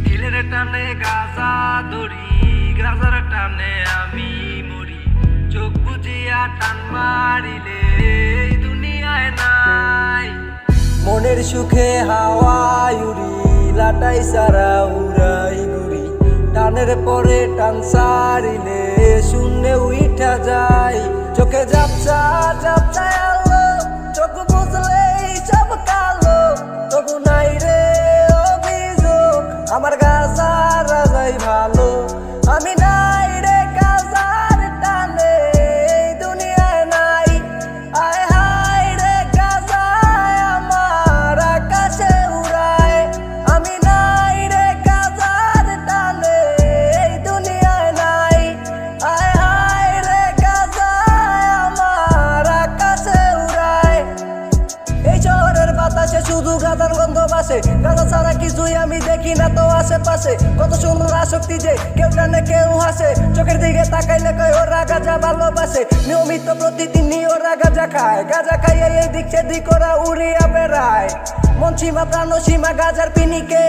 দিলের টানে গাজা ধরি, গাজার টানে আমি মরি। চোখ বুঝিয়া টান মারিলে এই দুনিয়ায় নাই। মনের সুখে হাওয়ায় উড়ি, লাটাই সারা উড়াই ঘুরি। টানের পরে টান সারিলে শূন্যে উইঠা যায়। চোখে ঝাপসা ঝাপসা আলো, চোখ বুঝলেই সব কালো। তবু নাই রে অভিযোগ, আমার গাজার রাজাই ভালো। আমি নাই রে গাজার টানে এই দুনিয়ায় নাই। আয় হায় রে গাজায় আমার আকাশে উড়ায়। আমি নাই রে গাজার টানে এই দুনিয়ায় নাই। আয় হায় রে গাজায় আমার আকাশে উড়ায়। এই শহরের বাতাসে শুধু গাজার গন্ধ ভাসে, গাজা ছাড়া কিছুই আমি দেখি না তো আশেপাশে। কত সুন্দর আসক্তি যে কেউ টানে কেউ হাসে, চোখের দিকে তাকাইলে কয় ওরা গাজা ভালোবাসে। নিয়মিত প্রতিদিনই ওরা গাজা খায়, গাজা খাইয়ে এই দিক সেদিক ওরা উড়িয়া বেড়ায়। মন সীমা প্রাণ সীমা গাজার পিনিকে,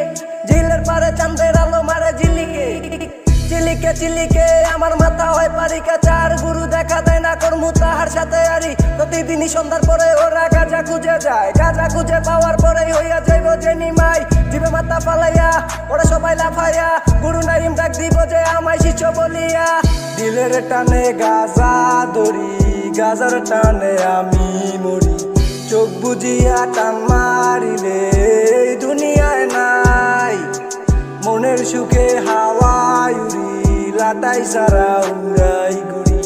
ঝিলের পারে চাঁদের আলো মারে ঝিলিকে। চিলিকে চিলিকে আমার মাথা হয় পারিকা, চার গুরু দেখা দেয় না কর্মু তাহার সাথে আরি। প্রতিদিনই সন্ধ্যার পরে ওরা গাজা খুঁজে যায়, গাজা খুঁজে পাওয়ার পরেই হইয়া যাইব যে নিমাই। জিবে মাথা পালাইয়া ওরা সবাই লাফাইয়া, গুরু নাইম ডাক দিব যে আমায় শিষ্য বলিয়া। দিলের টানে গাজা ধরি, গাজার টানে আমি মরি। চোখ বুঝিয়া টান মারিলে এই দুনিয়ায় নাই। মনের সুখে হাওয়ায় উড়ি, লাটাই সারা উড়াই ঘুরি।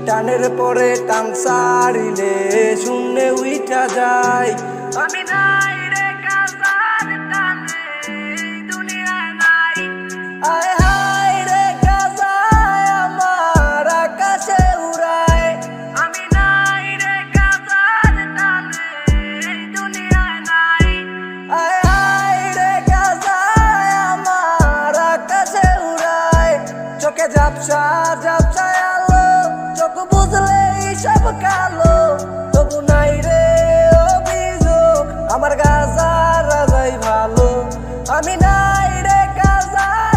টানের পরে টান সারিলে শূন্যে উইঠা যায়। আমি নাই রে গাজার টানে এই দুনিয়ায় নাই। আয় হায় রে গাজায় আমার আকাশে উড়ায়। আমি নাই রে গাজার টানে এই দুনিয়ায় নাই। আয় হায় রে গাজায় আমার আকাশে উড়ায়। চোখে ঝাপসা ঝাপসা আলো, চোখ বুঝলেই সব কালো। তবু নাই রে অভিযোগ, আমার গাজার রাজাই ভালো। আমি নাই রে গাজার